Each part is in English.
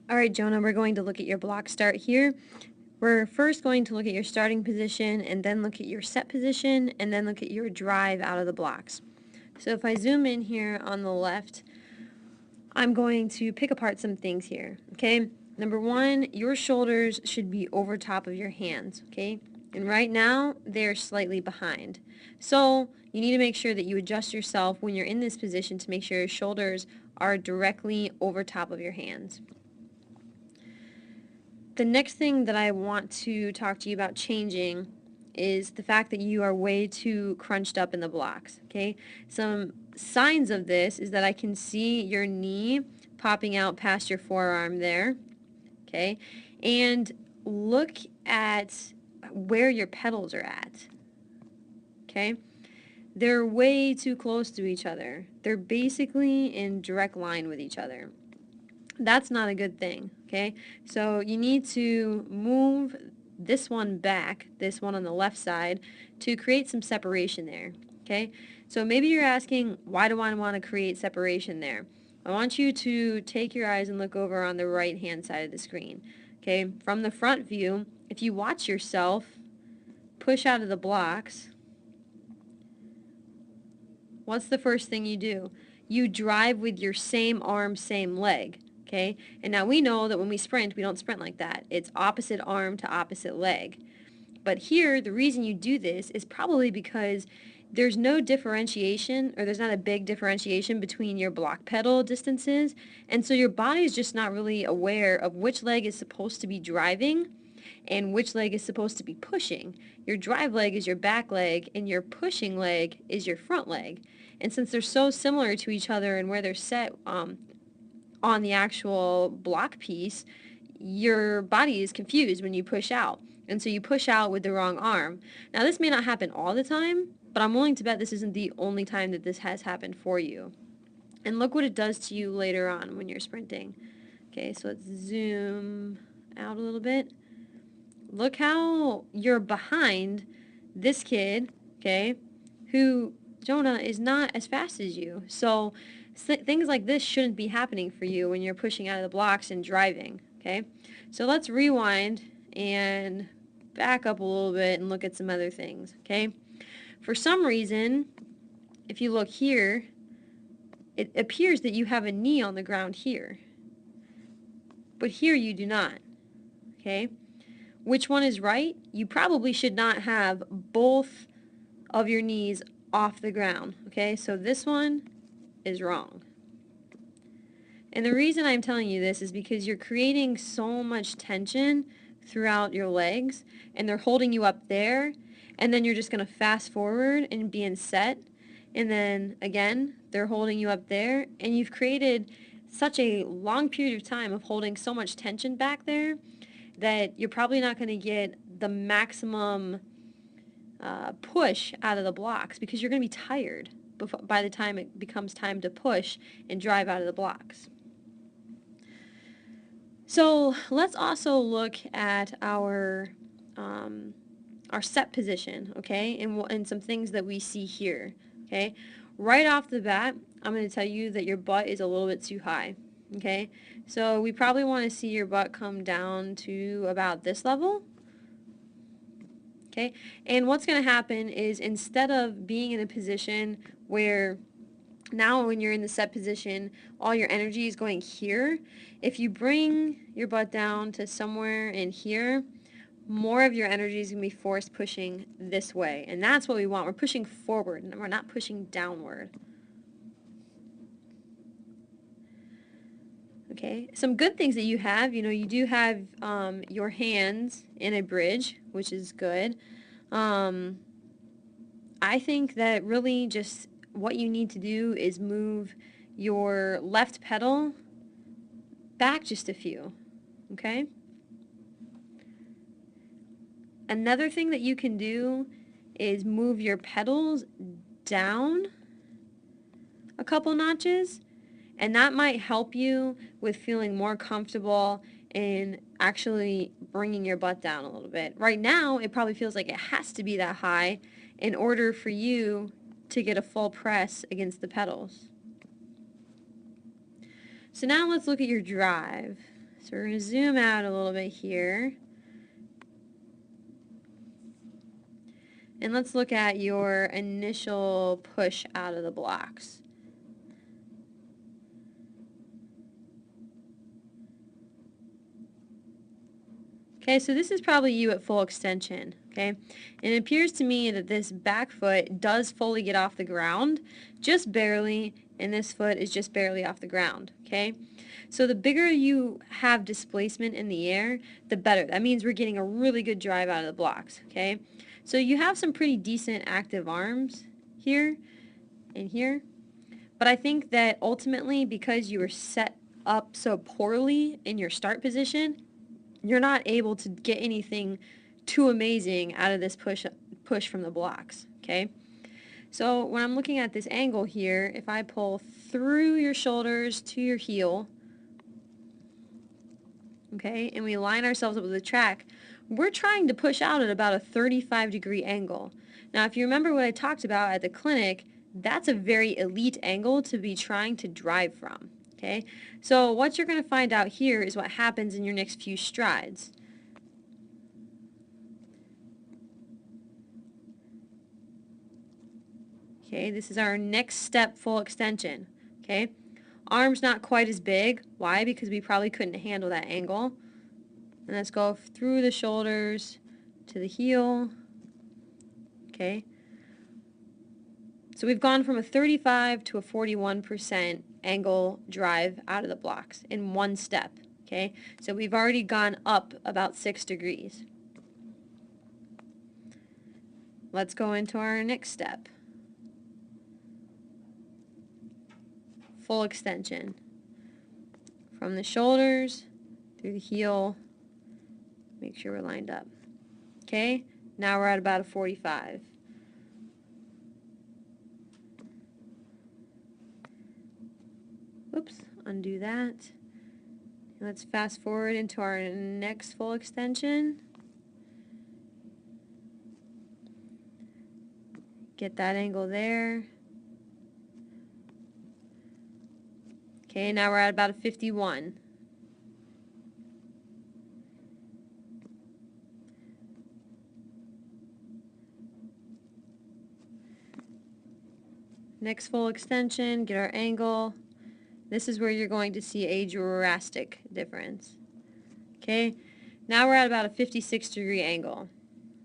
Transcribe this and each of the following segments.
Alright, Jonah, we're going to look at your block start here. We're first going to look at your starting position, and then look at your set position, and then look at your drive out of the blocks. So if I zoom in here on the left, I'm going to pick apart some things here, okay? Number one, your shoulders should be over top of your hands, okay? And right now, they're slightly behind. So you need to make sure that you adjust yourself when you're in this position to make sure your shoulders are directly over top of your hands. The next thing that I want to talk to you about changing is the fact that you are way too crunched up in the blocks, okay? Some signs of this is that I can see your knee popping out past your forearm there, okay? And look at where your pedals are at, okay? They're way too close to each other. They're basically in direct line with each other. That's not a good thing, okay? So you need to move this one back, this one on the left side, to create some separation there, okay? So maybe you're asking, why do I want to create separation there? I want you to take your eyes and look over on the right-hand side of the screen, okay? From the front view, if you watch yourself push out of the blocks, what's the first thing you do? You drive with your same arm, same leg. Okay? And now we know that when we sprint, we don't sprint like that. It's opposite arm to opposite leg. But here, the reason you do this is probably because there's no differentiation, or there's not a big differentiation between your block pedal distances, and so your body is just not really aware of which leg is supposed to be driving and which leg is supposed to be pushing. Your drive leg is your back leg, and your pushing leg is your front leg. And since they're so similar to each other and where they're set on the actual block piece, your body is confused when you push out. And so you push out with the wrong arm. Now this may not happen all the time, but I'm willing to bet this isn't the only time that this has happened for you. And look what it does to you later on when you're sprinting. Okay, so let's zoom out a little bit. Look how you're behind this kid, okay, who, Jonah, is not as fast as you. So things like this shouldn't be happening for you when you're pushing out of the blocks and driving, okay? So let's rewind and back up a little bit and look at some other things, okay? For some reason, if you look here, it appears that you have a knee on the ground here. But here you do not, okay? Which one is right? You probably should not have both of your knees off the ground, okay? So this one is wrong. And the reason I'm telling you this is because you're creating so much tension throughout your legs, and they're holding you up there, and then you're just going to fast forward and be in set, and then again, they're holding you up there, and you've created such a long period of time of holding so much tension back there that you're probably not going to get the maximum push out of the blocks because you're going to be tired by the time it becomes time to push and drive out of the blocks. So let's also look at our set position, okay, and some things that we see here, okay. Right off the bat, I'm going to tell you that your butt is a little bit too high, okay. So we probably want to see your butt come down to about this level. Okay, and what's going to happen is instead of being in a position where now when you're in the set position, all your energy is going here, if you bring your butt down to somewhere in here, more of your energy is going to be forced pushing this way. And that's what we want. We're pushing forward, and we're not pushing downward. Okay, some good things that you have, you do have your hands in a bridge, which is good. I think that really just what you need to do is move your left pedal back just a few, okay? Another thing that you can do is move your pedals down a couple notches, and that might help you with feeling more comfortable in actually bringing your butt down a little bit. Right now, it probably feels like it has to be that high in order for you to get a full press against the pedals. So now let's look at your drive. So we're going to zoom out a little bit here. And let's look at your initial push out of the blocks. Okay, so this is probably you at full extension, okay? And it appears to me that this back foot does fully get off the ground, just barely, and this foot is just barely off the ground, okay? So the bigger you have displacement in the air, the better. That means we're getting a really good drive out of the blocks, okay? So you have some pretty decent active arms here and here, but I think that ultimately because you were set up so poorly in your start position, you're not able to get anything too amazing out of this push from the blocks, okay? So when I'm looking at this angle here, if I pull through your shoulders to your heel, okay, and we line ourselves up with the track, we're trying to push out at about a 35-degree angle. Now, if you remember what I talked about at the clinic, that's a very elite angle to be trying to drive from. Okay, so what you're going to find out here is what happens in your next few strides. Okay, this is our next step, full extension. Okay, arms not quite as big. Why? Because we probably couldn't handle that angle. And let's go through the shoulders to the heel. Okay, so we've gone from a 35 to a 41% angle drive out of the blocks in one step. Okay, so we've already gone up about 6 degrees. Let's go into our next step. Full extension. From the shoulders through the heel. Make sure we're lined up. Okay, now we're at about a 45. Oops, undo that. Let's fast forward into our next full extension. Get that angle there. Okay, now we're at about a 51. Next full extension, get our angle. This is where you're going to see a drastic difference. Okay, now we're at about a 56-degree angle.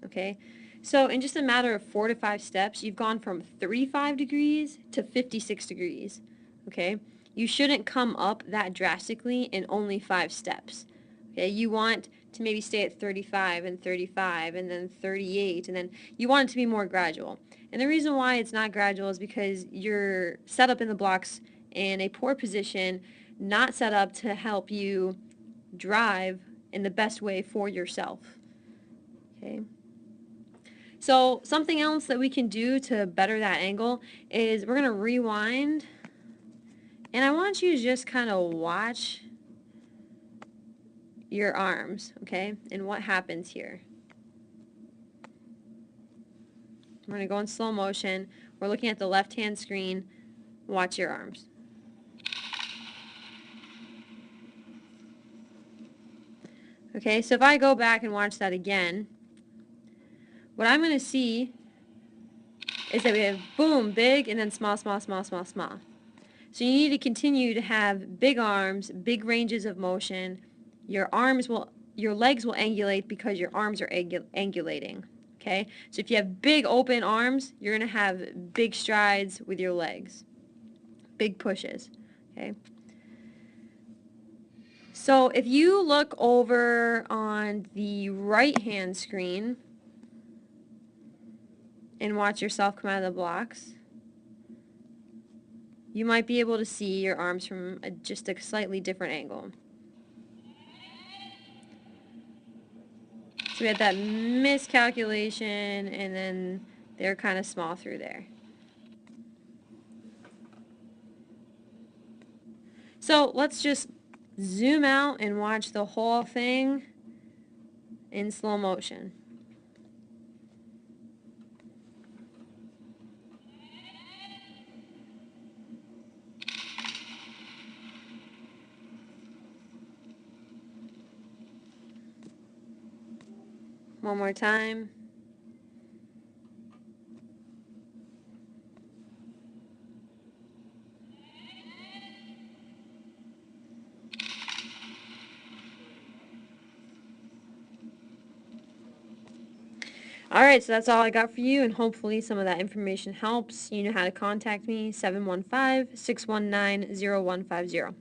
Okay, so in just a matter of 4 to 5 steps, you've gone from 35 degrees to 56 degrees. Okay, you shouldn't come up that drastically in only 5 steps. Okay, you want to maybe stay at 35 and 35 and then 38, and then you want it to be more gradual. And the reason why it's not gradual is because you're set up in the blocks in a poor position, not set up to help you drive in the best way for yourself. Okay. So something else that we can do to better that angle is we're going to rewind, and I want you to just kind of watch your arms, okay, and what happens here. We're going to go in slow motion. We're looking at the left-hand screen. Watch your arms. Okay, so if I go back and watch that again, what I'm going to see is that we have boom, big, and then small, small, small, small, small. So you need to continue to have big arms, big ranges of motion. Your legs will angulate because your arms are angulating. Okay, so if you have big open arms, you're going to have big strides with your legs, big pushes. Okay. So if you look over on the right-hand screen and watch yourself come out of the blocks, you might be able to see your arms from just a slightly different angle. So we had that miscalculation, and then they're kind of small through there. So let's just zoom out and watch the whole thing in slow motion. One more time. Alright, so that's all I got for you, and hopefully some of that information helps. You know how to contact me, 715-619-0150.